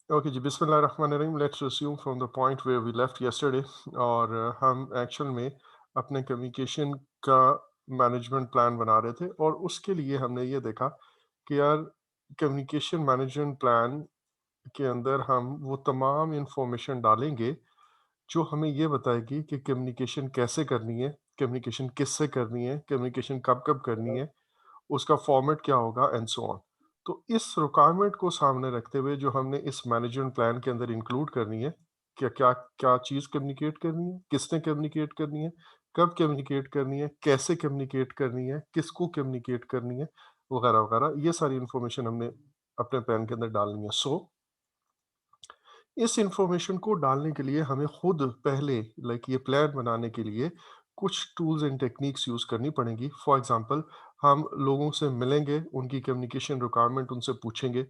Okay जी, बिस्मिल्लाहिर्रहमानिर्रहीम। Let's resume from the point where we left yesterday. और हम एक्चुअल में अपने कम्युनिकेशन का मैनेजमेंट प्लान बना रहे थे, और उसके लिए हमने ये देखा कि यार, कम्युनिकेशन मैनेजमेंट प्लान के अंदर हम वो तमाम इंफॉर्मेशन डालेंगे जो हमें ये बताएगी कि कम्युनिकेशन कैसे करनी है, कम्युनिकेशन किससे करनी है, कम्युनिकेशन कब कब करनी है, उसका फॉर्मेट क्या होगा, एंड सो ऑन। तो इस रिक्वायरमेंट को सामने रखते हुए जो हमने इस मैनेजमेंट प्लान के अंदर इंक्लूड करनी है, क्या क्या क्या चीज़ कम्युनिकेट करनी है, किसने कम्युनिकेट करनी है, कब कम्युनिकेट करनी है, कैसे कम्युनिकेट करनी है, किसको कम्युनिकेट करनी है, वगैरह वगैरह, ये सारी इंफॉर्मेशन हमने अपने प्लान के अंदर डालनी है। इस इंफॉर्मेशन को डालने के लिए हमें खुद पहले, ये प्लान बनाने के लिए कुछ टूल्स एंड टेक्निक्स यूज़ करनी पड़ेंगी। फॉर एग्जांपल, हम लोगों से मिलेंगे, उनकी कम्युनिकेशन रिक्वायरमेंट उनसे पूछेंगे।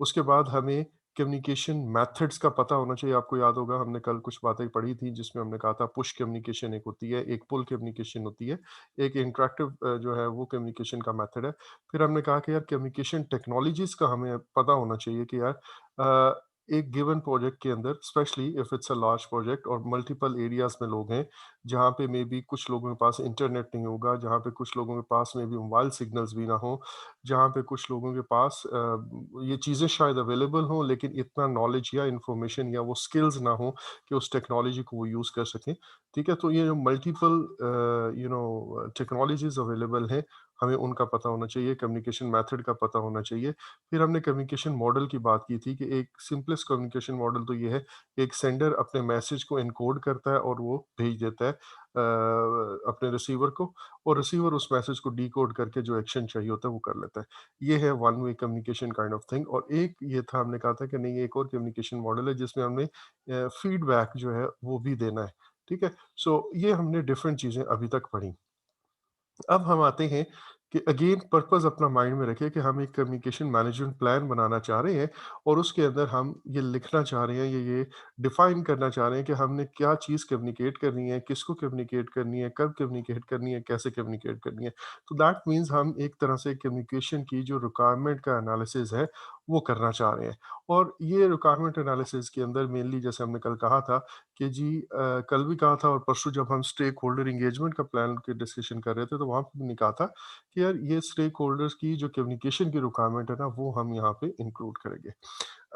उसके बाद हमें कम्युनिकेशन मेथड्स का पता होना चाहिए। आपको याद होगा, हमने कल कुछ बातें पढ़ी थी जिसमें हमने कहा था पुश कम्युनिकेशन एक होती है, एक पुल कम्युनिकेशन होती है, एक इंटरेक्टिव जो है वो कम्युनिकेशन का मेथड है। फिर हमने कहा कि यार, कम्युनिकेशन टेक्नोलॉजीज़ का हमें पता होना चाहिए कि यार, एक गिवन प्रोजेक्ट के अंदर, specially if it's a large project और मल्टीपल एरियाज में लोग हैं, जहाँ पे मे बी कुछ लोगों के पास इंटरनेट नहीं होगा, जहाँ पे कुछ लोगों के पास में भी मोबाइल सिग्नल्स भी ना हो, जहाँ पे कुछ लोगों के पास ये चीज़ें शायद अवेलेबल हों, लेकिन इतना नॉलेज या इंफॉर्मेशन या वो स्किल्स ना हो कि उस टेक्नोलॉजी को वो यूज़ कर सकें। ठीक है, तो ये जो मल्टीपल टेक्नोलॉजीज अवेलेबल हैं, हमें उनका पता होना चाहिए, कम्युनिकेशन मेथड का पता होना चाहिए। फिर हमने कम्युनिकेशन मॉडल की बात की थी कि एक सिंपलेस्ट कम्युनिकेशन मॉडल तो ये है, एक सेंडर अपने मैसेज को एनकोड करता है और वो भेज देता है अपने रिसीवर को, और रिसीवर उस मैसेज को डिकोड करके जो एक्शन चाहिए होता है वो कर लेता है। ये है one way communication kind of thing. और एक ये था, हमने कहा था कि नहीं, एक और कम्युनिकेशन मॉडल है जिसमें हमने फीडबैक जो है वो भी देना है। ठीक है, सो ये हमने डिफरेंट चीज़ें अभी तक पढ़ी। अब हम आते हैं कि अगेन पर्पस अपना माइंड में रखें कि हम एक कम्युनिकेशन मैनेजमेंट प्लान बनाना चाह रहे हैं, और उसके अंदर हम ये लिखना चाह रहे हैं, ये डिफाइन करना चाह रहे हैं कि हमने क्या चीज़ कम्युनिकेट करनी है, किसको कम्युनिकेट करनी है, कब कम्युनिकेट करनी है, कैसे कम्युनिकेट करनी है। तो दैट मीन्स हम एक तरह से कम्युनिकेशन की जो रिक्वायरमेंट का एनालिसिस है वो करना चाह रहे हैं। और ये रिक्वायरमेंट एनालिसिस के अंदर मेनली, जैसे हमने कल कहा था कि जी, कल भी कहा था और परसों जब हम स्टेक होल्डर एंगेजमेंट का प्लान की डिस्कशन कर रहे थे, तो वहाँ पे मैंने कहा था कि यार, ये स्टेक होल्डर्स की जो कम्युनिकेशन की रिक्वायरमेंट है ना, वो हम यहाँ पे इंक्लूड करेंगे।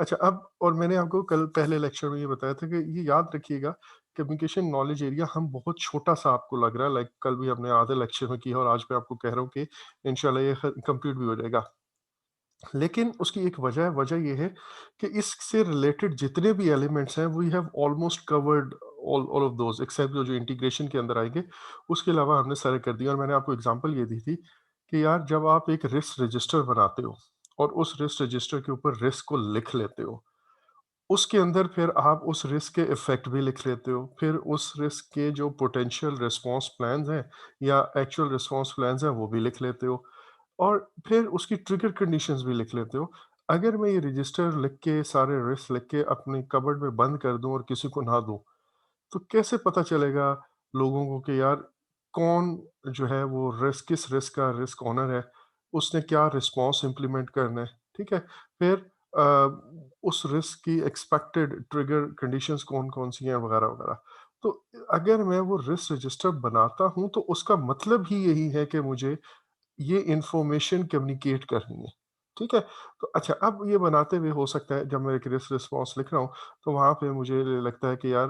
अच्छा, अब और मैंने आपको कल पहले लेक्चर में ये बताया था कि ये याद रखिएगा, कम्युनिकेशन नॉलेज एरिया हम बहुत छोटा सा आपको लग रहा है, कल भी हमने आधे लेक्चर में किया, और आज मैं आपको कह रहा हूँ कि इंशाल्लाह ये कंप्लीट भी हो जाएगा। लेकिन उसकी एक वजह ये है कि इससे रिलेटेड जितने भी एलिमेंट्स हैं, we have almost covered all all of those, except जो जो इंटीग्रेशन के अंदर आएँगे, उसके अलावा हमने सारे कर दिए। और मैंने आपको एग्ज़ाम्पल ये दी थी कि यार, जब आप एक रिस्क रजिस्टर बनाते हो और उस रिस्क रजिस्टर के ऊपर रिस्क को लिख लेते हो, उसके अंदर फिर आप उस रिस्क के इफ़ेक्ट भी लिख लेते हो, फिर उस रिस्क के जो पोटेंशियल रिस्पॉन्स प्लान्स हैं या एक्चुअल रिस्पॉन्स प्लान्स हैं, वो भी लिख लेते हो, और फिर उसकी ट्रिगर कंडीशंस भी लिख लेते हो। अगर मैं ये रजिस्टर लिख के, सारे रिस्क लिख के अपने कबर्ड में बंद कर दूँ और किसी को ना दूँ, तो कैसे पता चलेगा लोगों को कि यार, कौन जो है वो किस रिस्क का रिस्क ओनर है, उसने क्या रिस्पॉन्स इम्प्लीमेंट करना है, ठीक है? फिर अ, उस रिस्क की एक्सपेक्टेड ट्रिगर कंडीशंस कौन-कौन सी हैं, वगैरह-वगैरह। तो अगर मैं वो रिस्क रजिस्टर बनाता हूँ, तो उसका मतलब ही यही है कि मुझे ये इन्फॉर्मेशन कम्युनिकेट करनी है, ठीक है? तो अच्छा, अब ये बनाते हुए हो सकता है जब मैं एक रिस्पॉन्स लिख रहा हूँ, तो वहाँ पे मुझे लगता है कि यार,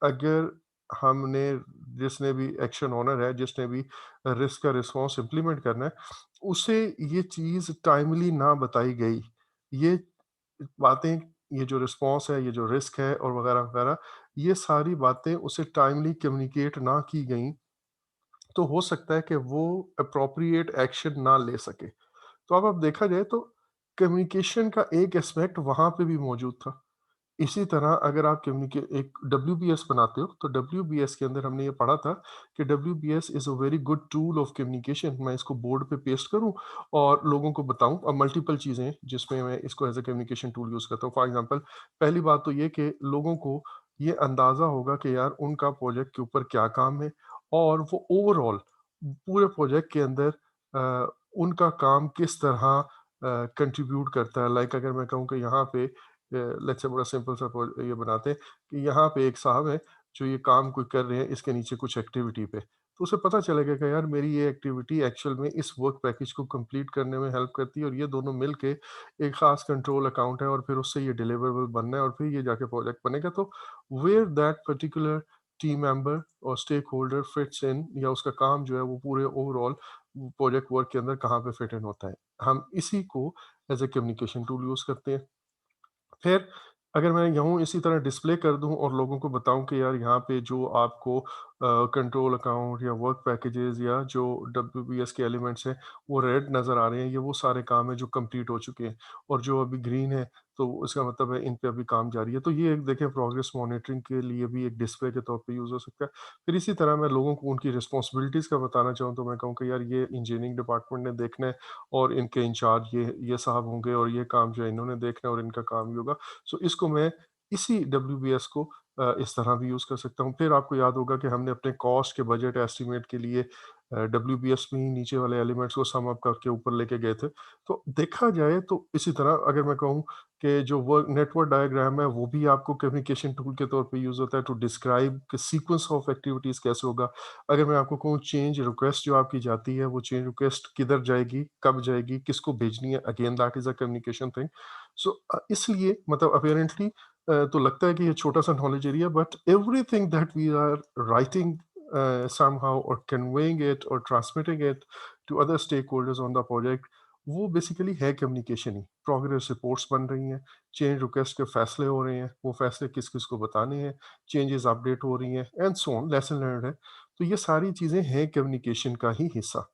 अगर हमने, जिसने भी एक्शन ओनर है, जिसने भी रिस्क का रिस्पॉन्स इम्प्लीमेंट करना है, उसे ये चीज़ टाइमली ना बताई गई, ये बातें, ये जो रिस्पॉन्स है, ये जो रिस्क है और वगैरह-वगैरह, ये सारी बातें उसे टाइमली कम्युनिकेट ना की गई, तो हो सकता है कि वो एप्रोप्रिएट एक्शन ना ले सके। तो अब देखा जाए तो कम्युनिकेशन का एक एस्पेक्ट वहाँ पे भी मौजूद था। इसी तरह अगर आप कम्युनिके एक डब्ल्यूबीएस बनाते हो, तो डब्ल्यूबीएस के अंदर हमने ये पढ़ा था कि WBS is a very good tool of communication. मैं इसको बोर्ड पे पेस्ट करूँ और लोगों को बताऊँ। अब मल्टीपल चीज़ें हैं जिसमें मैं इसको as a communication tool use करता हूँ। फॉर एग्ज़ाम्पल, पहली बात तो ये कि लोगों को ये अंदाज़ा होगा कि यार, उनका प्रोजेक्ट के ऊपर क्या काम है, और वो ओवरऑल पूरे प्रोजेक्ट के अंदर उनका काम किस तरह कंट्रीब्यूट करता है। लाइक अगर मैं कहूँ कि यहाँ पे लेट्स से बड़ा सिंपल सा ये बनाते हैं कि यहाँ पे एक साहब है, जो ये काम कोई कर रहे हैं, इसके नीचे कुछ एक्टिविटी पे। तो उसे पता चलेगा कि यार मेरी ये एक्टिविटी एक्चुअल में इस वर्क पैकेज को कंप्लीट करने में हेल्प करती है और ये दोनों मिल के एक ख़ास कंट्रोल अकाउंट है और फिर उससे ये डिलिवरेबल बनना है और फिर ये जाके प्रोजेक्ट बनेगा। तो where that particular team member और स्टेक होल्डर फिट्स इन, या उसका काम जो है वो पूरे ओवरऑल प्रोजेक्ट वर्क के अंदर कहाँ पे फिट इन होता है। हम इसी को as a communication tool use करते हैं। फिर अगर मैं यूँ इसी तरह डिस्प्ले कर दूँ और लोगों को बताऊँ कि यार यहाँ पे जो आपको कंट्रोल अकाउंट या वर्क पैकेजेस या जो डब्ल्यूबीएस के एलिमेंट्स हैं, वो रेड नज़र आ रहे हैं, ये वो सारे काम हैं जो कंप्लीट हो चुके हैं, और जो अभी ग्रीन है तो उसका मतलब है इन पे अभी काम जारी है। तो ये एक देखें प्रोग्रेस मॉनिटरिंग के लिए भी एक डिस्प्ले के तौर पे यूज़ हो सकता है। फिर इसी तरह मैं लोगों को उनकी रिस्पॉन्सिबिलिटीज़ का बताना चाहूँ तो मैं कहूँ कि यार ये इंजीनियरिंग डिपार्टमेंट ने देखना है और इनके इंचार्ज ये साहब होंगे और ये काम जो है इन्होंने देखना है और इनका काम ये होगा। सो इसको मैं इसी डब्ल्यूबीएस को इस तरह भी यूज़ कर सकता हूँ। फिर आपको याद होगा कि हमने अपने कॉस्ट के बजट एस्टीमेट के लिए डब्ल्यूबीएस में ही नीचे वाले एलिमेंट्स को सम अप करके ऊपर लेके गए थे। तो देखा जाए तो इसी तरह अगर मैं कहूँ कि जो वर्क नेटवर्क डायग्राम है वो भी आपको कम्युनिकेशन टूल के तौर पे यूज़ होता है टू डिस्क्राइब कि सीक्वेंस ऑफ एक्टिविटीज़ कैसे होगा। अगर मैं आपको कहूँ चेंज रिक्वेस्ट जो आपकी जाती है, वो चेंज रिक्वेस्ट किधर जाएगी, कब जाएगी, किसको भेजनी है, again that is a communication thing. So इसलिए मतलब अपैरेंटली तो लगता है कि ये छोटा-सा knowledge area, but everything that we are writing somehow और कन्वेइंग इट और transmitting it to other stakeholders on the project, वो बेसिकली है कम्युनिकेशन ही। प्रोग्रेस रिपोर्ट्स बन रही हैं, चेंज रिक्वेस्ट के फैसले हो रहे हैं, वो फैसले किस-किस को बताने हैं, चेंजेस अपडेट हो रही हैं and so on, lesson learned है। तो ये सारी चीज़ें हैं कम्युनिकेशन का ही हिस्सा।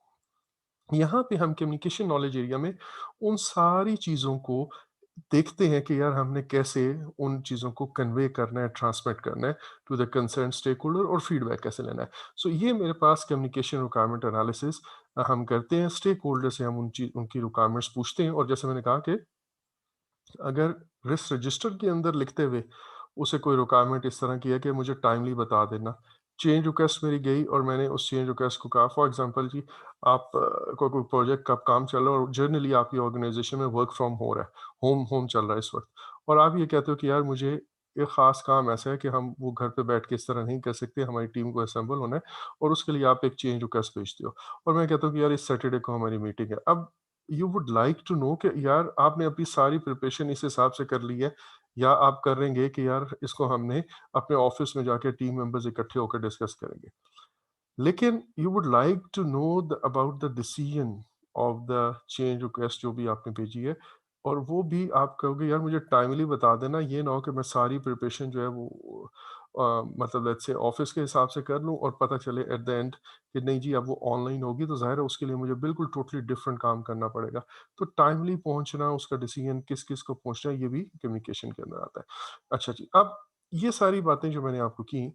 यहाँ पे हम कम्युनिकेशन नॉलेज एरिया में उन सारी चीज़ों को देखते हैं कि यार हमने कैसे उन चीज़ों को कन्वे करना है, ट्रांसमिट करना है to the concerned stakeholder और फीडबैक कैसे लेना है। सो ये मेरे पास कम्युनिकेशन रिक्वायरमेंट एनालिसिस हम करते हैं, स्टेक होल्डर से हम उनकी रिक्वायरमेंट्स पूछते हैं और जैसे मैंने कहा कि अगर रिस्क रजिस्टर के अंदर लिखते हुए उसे कोई रिक्वायरमेंट इस तरह की है कि मुझे टाइमली बता देना। चेंज रिक्वेस्ट मेरी गई और मैंने उस चेंज रिक्वेस्ट को कहा फॉर एग्ज़ाम्पल जी, आप कोई प्रोजेक्ट का काम चल रहा है और जनरली आपकी ऑर्गेनाइज़ेशन में वर्क फ्रॉम हो रहा है, होम होम चल रहा है इस वक़्त, और आप ये कहते हो कि यार मुझे एक ख़ास काम ऐसा है कि हम वो घर पे बैठ के इस तरह नहीं कर सकते, हमारी टीम को असेंबल होना है और उसके लिए आप एक चेंज रिक्वेस्ट भेजते हो। और मैं कहता हूँ कि यार इस सैटरडे को हमारी मीटिंग है। अब you would like to know कि यार आपने अपनी सारी प्रिपरेशन इस हिसाब से कर ली है, या आप करेंगे कि यार इसको हमने अपने ऑफिस में जाके टीम मेंबर्स इकट्ठे होकर डिस्कस करेंगे। लेकिन you would like to know about the decision of the change request जो भी आपने भेजी है, और वो भी आप कहोगे यार मुझे टाइमली बता देना, ये ना हो कि मैं सारी प्रिपरेशन जो है वो मतलब लेट्स से ऑफिस के हिसाब से कर लूँ और पता चले एट द एंड कि नहीं जी अब वो ऑनलाइन होगी, तो ज़ाहिर है उसके लिए मुझे बिल्कुल टोटली डिफरेंट काम करना पड़ेगा। तो टाइमली पहुँचना, उसका डिसीजन किस-किस को पहुँचना है, ये भी कम्युनिकेशन के अंदर आता है। अच्छा जी, अब ये सारी बातें जो मैंने आपको की,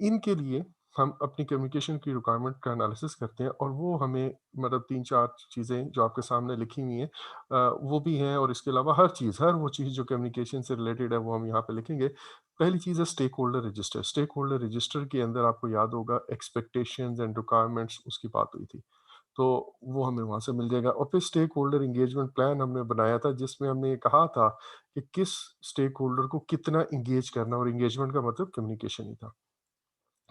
इनके लिए हम अपनी कम्युनिकेशन की रिक्वायरमेंट का एनालिसिस करते हैं और वो हमें मतलब 3-4 चीज़ें जो आपके सामने लिखी हुई हैं वो भी हैं, और इसके अलावा हर चीज़, हर वो चीज़ जो कम्युनिकेशन से रिलेटेड है वो हम यहाँ पे लिखेंगे। पहली चीज़ है stakeholder register. Stakeholder register के अंदर आपको याद होगा एक्सपेक्टेशंस एंड रिक्वायरमेंट्स उसकी बात हुई थी। तो वो हमें वहाँ से मिल जाएगा, और फिर स्टेक होल्डर एंगेजमेंट प्लान हमने बनाया था जिसमें हमने ये कहा था कि किस स्टेक होल्डर को कितना एंगेज करना, और एंगेजमेंट का मतलब कम्युनिकेशन ही था।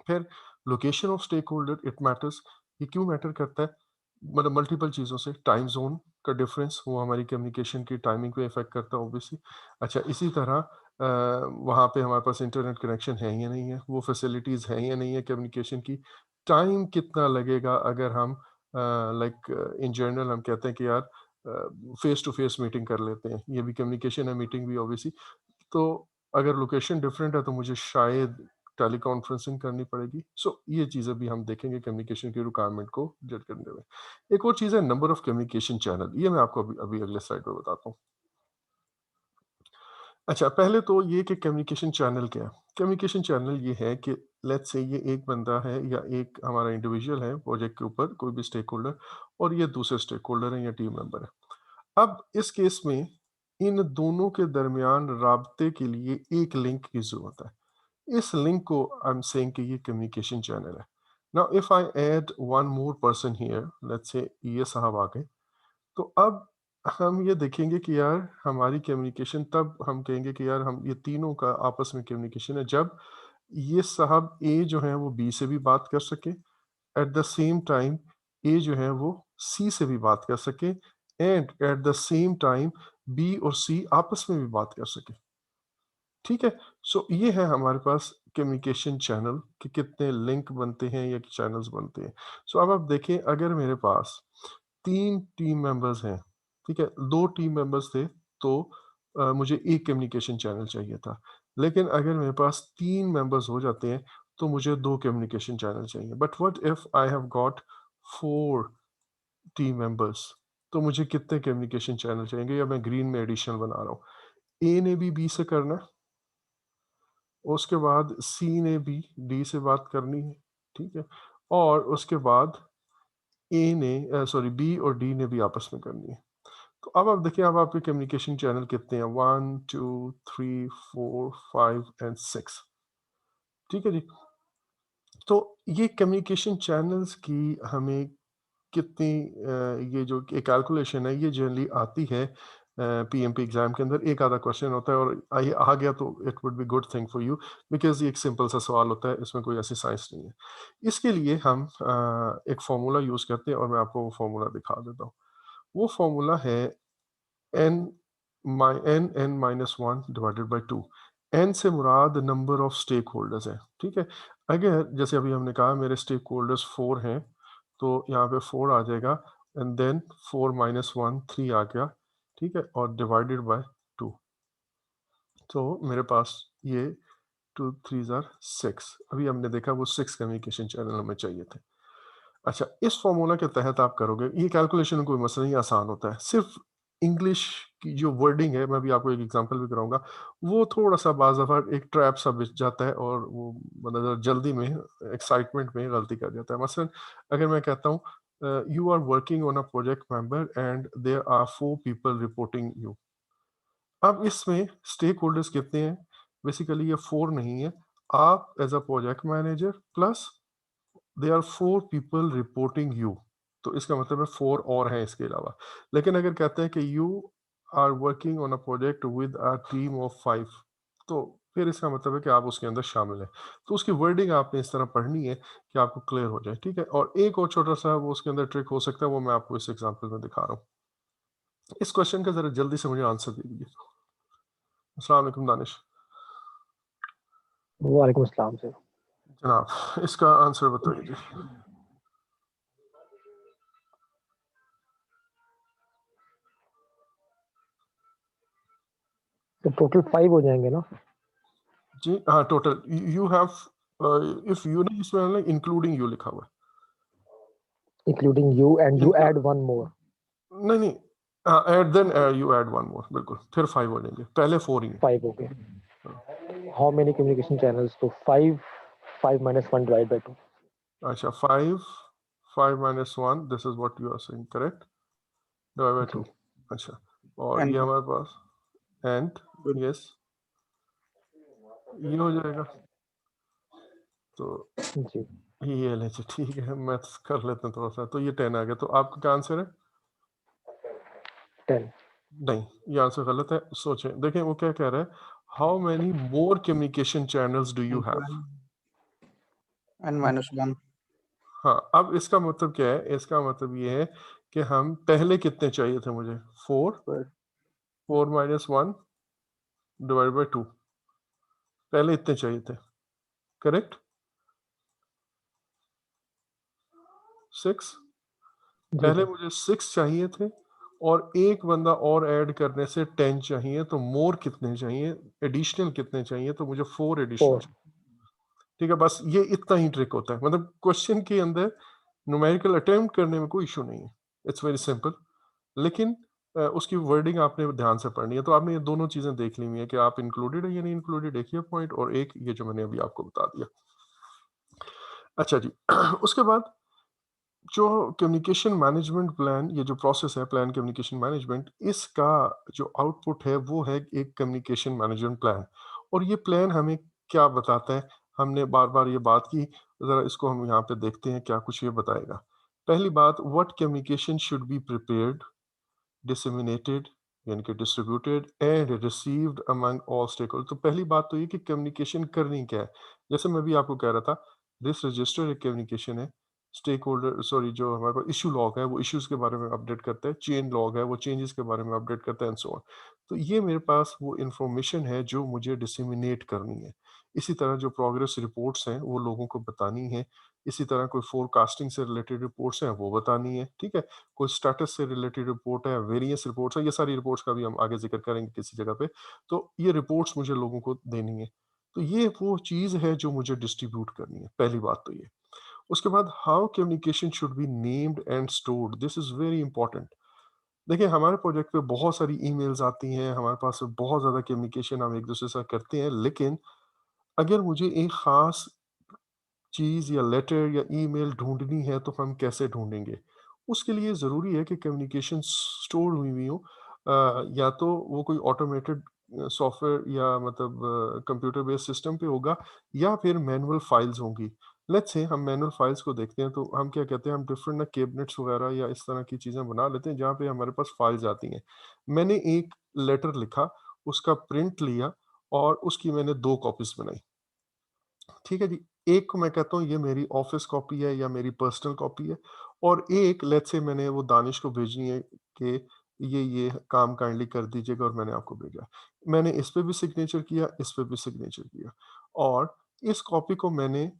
फिर location of stakeholder it matters. ये क्यों मैटर करता है? मतलब मल्टीपल चीज़ों से, टाइम जोन का डिफरेंस वो हमारी कम्युनिकेशन की टाइमिंग को इफेक्ट करता है ऑब्वियसली। अच्छा, इसी तरह वहाँ पे हमारे पास इंटरनेट कनेक्शन है या नहीं है, वो फैसिलिटीज़ हैं या नहीं है कम्युनिकेशन की, टाइम कितना लगेगा अगर हम लाइक इन जनरल हम कहते हैं कि यार फेस टू फेस मीटिंग कर लेते हैं, ये भी कम्युनिकेशन है, मीटिंग भी ऑब्वियसली। तो अगर लोकेशन डिफरेंट है तो मुझे शायद टेलीकॉन्फ्रेंसिंग करनी पड़ेगी। सो ये चीज़ें भी हम देखेंगे कम्युनिकेशन की रिक्वायरमेंट को जज करने में। एक और चीज़ है नंबर ऑफ कम्युनिकेशन चैनल, ये मैं आपको अभी अभी अगले स्लाइड में बताता हूँ। अच्छा, पहले तो ये कि कम्युनिकेशन चैनल क्या है? कम्युनिकेशन चैनल ये है कि लेट्स से ये एक बंदा है या एक हमारा इंडिविजुअल है प्रोजेक्ट के ऊपर, कोई भी स्टेक होल्डर, और ये दूसरे स्टेक होल्डर हैं या टीम मेंबर है। अब इस केस में इन दोनों के दरमियान राब्ते के लिए एक लिंक की ज़रूरत है। इस लिंक को आई एम सेइंग कि ये कम्युनिकेशन चैनल है। Now if I add one more person here, let's say ये साहब आ गए, तो अब हम ये देखेंगे कि यार हमारी कम्युनिकेशन, तब हम कहेंगे कि यार हम ये तीनों का आपस में कम्युनिकेशन है जब ये साहब ए जो है वो बी से भी बात कर सके, at the same time A जो है वो सी से भी बात कर सके, and at the same time B और सी आपस में भी बात कर सके। ठीक है? सो ये है हमारे पास कम्युनिकेशन चैनल कि कितने लिंक बनते हैं या चैनल्स बनते हैं। सो अब आप देखें, अगर मेरे पास 3 टीम मेंबर्स हैं, ठीक है? 2 टीम मेंबर्स थे तो मुझे 1 कम्युनिकेशन चैनल चाहिए था। लेकिन अगर मेरे पास 3 मेंबर्स हो जाते हैं तो मुझे 2 कम्युनिकेशन चैनल चाहिए। But what if I have got 4 team members, तो मुझे कितने कम्युनिकेशन चैनल चाहिए? या मैं ग्रीन में एडिशनल बना रहा हूँ। ए ने भी बी से करना है, उसके बाद सी ने भी डी से बात करनी है, ठीक है? और उसके बाद ए ने बी और डी ने भी आपस में करनी है। तो अब आप देखिए, अब आपके कम्युनिकेशन चैनल कितने हैं? 1, 2, 3, 4, 5 एंड 6, ठीक है जी? तो ये कम्युनिकेशन चैनल्स की हमें कितनी ये जो एक कैलकुलेशन है, ये जनरली आती है पीएमपी एग्जाम के अंदर। एक आधा क्वेश्चन होता है, और ये आ गया तो it would be good thing for you, because ये एक सिंपल सा सवाल होता है, इसमें कोई ऐसी साइंस नहीं है। इसके लिए हम एक फॉर्मूला यूज करते हैं, और मैं आपको वो फॉर्मूला दिखा देता हूँ। वो फॉर्मूला है N N minus one divided by two. N से मुराद नंबर ऑफ स्टेक होल्डर्स है, ठीक है? अगर जैसे अभी हमने कहा मेरे स्टेक होल्डर्स 4 हैं, तो यहाँ पे 4 आ जाएगा, एंड देन 4 माइनस वन 3 आ गया, ठीक है? और डिवाइडेड बाय 2, तो मेरे पास ये 2 3 जार 6। अभी हमने देखा वो 6 कम्युनिकेशन चैनल हमें चाहिए थे। अच्छा, इस फॉर्मूला के तहत आप करोगे ये कैलकुलेशन, कोई मसला नहीं, आसान होता है। सिर्फ इंग्लिश की जो वर्डिंग है, मैं भी आपको एक एग्जांपल भी कराऊंगा, वो थोड़ा सा बाज़ दफ़ा एक ट्रैप सा बिछ जाता है, और वो बंदा ज़रा जल्दी में, एक्साइटमेंट में गलती कर जाता है। मसलन अगर मैं कहता हूँ you are working on a project member and there are 4 people reporting you. अब इसमें स्टेक होल्डर्स कितने हैं? बेसिकली ये 4 नहीं है। आप as a project manager plus they are 4 people reporting you, तो इसका मतलब है 4 और हैं इसके अलावा। लेकिन अगर कहते हैं कि you are working on a project with a team of 5, तो फिर इसका मतलब है कि आप उसके अंदर शामिल हैं। तो उसकी वर्डिंग आपने इस तरह पढ़नी है कि आपको क्लियर हो जाए, ठीक है? और एक और छोटा सा वो उसके अंदर ट्रिक हो सकता है, वो मैं आपको इस एग्जांपल में दिखा रहा हूँ। इस क्वेश्चन का जरा जल्दी से मुझे आंसर दे दीजिए। अस्सलाम वालेकुम दानिश। वालेकुम अस्सलाम सर। जनाब, इसका आंसर बताइए जी। तो टोटल 5 हो जाएंगे ना? जी हाँ, total you have, if you नहीं, इसमें इंक्लूडिंग यू लिखा हुआ इंक्लूडिंग यू एंड है। You add one more. नहीं नहीं, at then you add one more, बिल्कुल, फिर 5 हो जाएंगे, पहले 4 ही है। 5 हो गए। हाँ, हाउ मेनी कम्युनिकेशन चैनल्स? तो 5, 5 माइनस 1 डिवाइड बाय 2। अच्छा, 5, 5 minus one, this is what you are saying, correct, divide by G 2। अच्छा, और ये एंड हमारे पास एंड, यस, ये हो जाएगा, तो जी। ये ले, अच्छा ठीक है, मैथ्स कर लेते हैं थोड़ा सा। तो ये 10 आ गया, तो आपका क्या आंसर है? 10। नहीं, ये आंसर गलत है। सोचें, देखें वो क्या कह रहा है, how many more communication channels do you have. N minus one. हाँ, अब इसका मतलब क्या है? इसका मतलब ये है कि हम पहले कितने चाहिए थे मुझे? 4, 4 माइनस वन डिवाइड बाई 2, पहले इतने चाहिए थे, करेक्ट? 6, जी पहले जी। मुझे 6 चाहिए थे, और एक बंदा और ऐड करने से 10 चाहिए, तो मोर कितने चाहिए, एडिशनल कितने चाहिए? तो मुझे 4 एडिशनल 4। चाहिए। ठीक है, बस ये इतना ही ट्रिक होता है, मतलब क्वेश्चन के अंदर न्यूमेरिकल अटेम्प्ट करने में कोई इशू नहीं है, इट्स वेरी सिंपल। लेकिन उसकी वर्डिंग आपने ध्यान से पढ़नी है। तो आपने ये दोनों चीजें देख ली हुई है कि आप इंक्लूडेड है या नहीं इंक्लूडेड, एक ये पॉइंट, और एक ये जो मैंने अभी आपको बता दिया। अच्छा जी, उसके बाद जो कम्युनिकेशन मैनेजमेंट प्लान, ये जो प्रोसेस है प्लान कम्युनिकेशन मैनेजमेंट, इसका जो आउटपुट है वो है एक कम्युनिकेशन मैनेजमेंट प्लान। और ये प्लान हमें क्या बताता है? हमने बार बार ये बात की, ज़रा इसको हम यहाँ पे देखते हैं क्या कुछ ये बताएगा। पहली बात, what communication should be prepared, disseminated यानी कि distributed and received among all stakeholder. तो पहली बात तो ये कि कम्युनिकेशन करनी क्या है। जैसे मैं भी आपको कह रहा था, दिस रजिस्टर एक कम्युनिकेशन है। स्टेक होल्डर सॉरी जो हमारे पास इशू लॉग है वो इश्यूज के बारे में अपडेट करता है, चेन लॉग है वो चेंजेस के बारे में अपडेट करता है एंड सो ऑन। तो ये मेरे पास वो इंफॉर्मेशन है जो मुझे डिसेमिनेट करनी है। इसी तरह जो प्रोग्रेस रिपोर्ट्स हैं वो लोगों को बतानी है। इसी तरह कोई फोरकास्टिंग से रिलेटेड रिपोर्ट्स हैं वो बतानी है, ठीक है। कोई स्टेटस से रिलेटेड रिपोर्ट है, वेरिएंस रिपोर्ट्स है, ये सारी रिपोर्ट्स का भी हम आगे ज़िक्र करेंगे किसी जगह पे। तो ये रिपोर्ट्स मुझे लोगों को देनी है। तो ये वो चीज़ है जो मुझे डिस्ट्रीब्यूट करनी है, पहली बात तो ये। उसके बाद how communication should be named and stored, this is very important. देखिए हमारे प्रोजेक्ट पे बहुत सारी ईमेल्स आती हैं, हमारे पास बहुत ज़्यादा कम्युनिकेशन हम एक-दूसरे के साथ करते हैं, लेकिन अगर मुझे एक ख़ास चीज़ या लेटर या ईमेल ढूँढनी है तो हम कैसे ढूँढेंगे? उसके लिए ज़रूरी है कि कम्युनिकेशन स्टोर हुई हो। या तो वो कोई ऑटोमेटेड सॉफ्टवेयर या मतलब कंप्यूटर बेस्ड सिस्टम पे होगा या फिर मैनुअल फाइल्स होंगी। लेट्स से हम मैनुअल फाइल्स को देखते हैं तो हम क्या कहते हैं, हम डिफरेंट ना कैबिनेट्स वगैरह या इस तरह की चीज़ें बना लेते हैं जहाँ पे हमारे पास फाइल्स आती हैं। मैंने एक लेटर लिखा, उसका प्रिंट लिया और उसकी मैंने 2 कॉपीज़ बनाई। ठीक है जी। एक को मैं कहता हूँ ये मेरी ऑफ़िस कॉपी है या मेरी पर्सनल कॉपी है और एक लेट्स से मैंने वो दानिश को भेजनी है कि ये काम काइंडली कर दीजिएगा और मैंने आपको भेजा। मैंने इस पे भी सिग्नेचर किया, इस पे भी सिग्नेचर किया और इस कॉपी को मैंने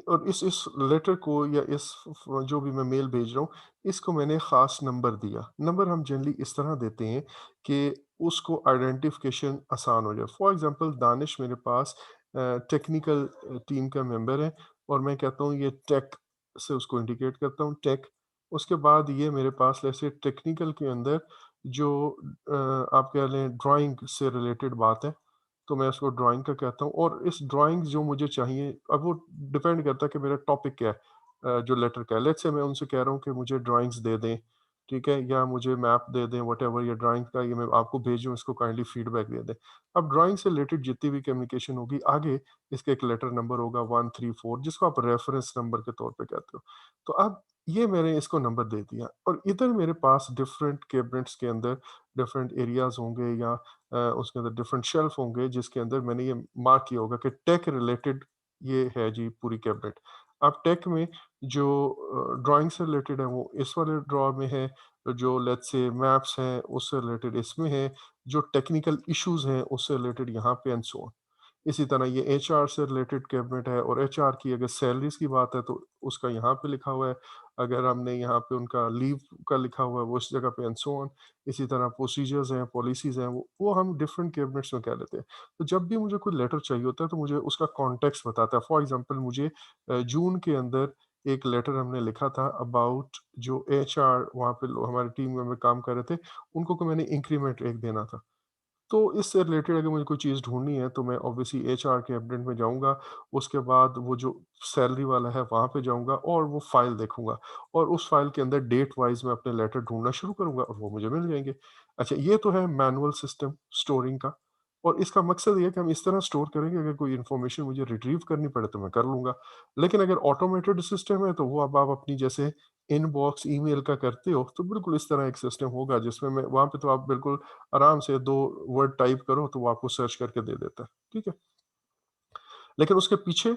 और इस लेटर को या इस जो भी मैं मेल भेज रहा हूँ, इसको मैंने ख़ास नंबर दिया। नंबर हम जनरली इस तरह देते हैं कि उसको आइडेंटिफ़िकेशन आसान हो जाए। फॉर एग्ज़ाम्पल दानिश मेरे पास टेक्निकल टीम का मेंबर है और मैं कहता हूँ ये टेक से उसको इंडिकेट करता हूँ टेक। उसके बाद ये मेरे पास जैसे टेक्निकल के अंदर जो आप कह लें ड्राइंग से रिलेटेड बात है, तो मैं उसको ड्राइंग का कहता हूँ और इस ड्राइंग जो मुझे चाहिए, अब वो डिपेंड करता है कि मेरा टॉपिक क्या है, जो लेटर का है। लेट्स से मैं उनसे कह रहा हूँ कि मुझे ड्राइंग्स दे दें, ठीक है? या मुझे मैप दे दें, व्हाटएवर, या ड्राइंग का ये मैं आपको भेजूँ, इसको काइंडली फीडबैक दे दें। अब ड्राइंग से रिलेटेड जितनी भी कम्युनिकेशन होगी, आगे इसका एक लेटर नंबर होगा 134 जिसको आप रेफरेंस नंबर के तौर पे कहते हो। तो अब ये मैंने इसको नंबर दे दिया और इधर मेरे पास डिफरेंट कैबिनेट्स के अंदर डिफरेंट एरियाज़ होंगे या उसके अंदर डिफरेंट शेल्फ होंगे जिसके अंदर मैंने ये मार्क किया होगा कि टेक रिलेटेड ये है जी पूरी कैबिनेट। अब टेक में जो ड्राइंग से रिलेटेड है वो इस वाले ड्रॉअर में है, जो लेट्स से मैप्स हैं उससे रिलेटेड इसमें है, जो टेक्निकल इश्यूज़ हैं उससे रिलेटेड यहाँ पे एंड सो ऑन। इसी तरह ये एचआर से रिलेटेड कैबिनेट है और एचआर की अगर सैलरीज़ की बात है तो उसका यहाँ पे लिखा हुआ है। अगर हमने यहाँ पे उनका लीव का लिखा हुआ है वो इस जगह पे एंड सो ऑन। इसी तरह प्रोसीजर्स हैं, पॉलिसीज़ हैं, वो हम डिफरेंट कैबिनेट्स में कह लेते हैं। तो जब भी मुझे कोई लेटर चाहिए होता है तो मुझे उसका कॉन्टेक्स्ट बताता है। फॉर एग्ज़ाम्पल मुझे जून के अंदर एक लेटर हमने लिखा था अबाउट जो एचआर वहाँ पे लो हमारी टीम में काम कर रहे थे, उनको को मैंने इंक्रीमेंट एक देना था। तो इससे रिलेटेड अगर मुझे कोई चीज़ ढूँढनी है तो मैं ऑब्वियसली एचआर के कैबिनेट में जाऊँगा, उसके बाद वो जो सैलरी वाला है वहाँ पे जाऊँगा और वो फ़ाइल देखूँगा और उस फ़ाइल के अंदर डेट वाइज़ मैं अपने लेटर ढूँढना शुरू करूँगा और वो मुझे मिल जाएँगे। अच्छा ये तो है मैनुअल सिस्टम स्टोरिंग का और इसका मकसद ये है कि हम इस तरह स्टोर करेंगे अगर कोई इन्फॉर्मेशन मुझे रिट्रीव करनी पड़े तो मैं कर लूँगा। लेकिन अगर ऑटोमेटेड सिस्टम है तो वो अब आप अपनी जैसे इनबॉक्स ईमेल का करते हो, तो बिल्कुल इस तरह एक सिस्टम होगा जिसमें मैं वहाँ पे तो आप बिल्कुल आराम से 2 वर्ड टाइप करो तो वो आपको सर्च करके दे देता है, ठीक है? लेकिन उसके पीछे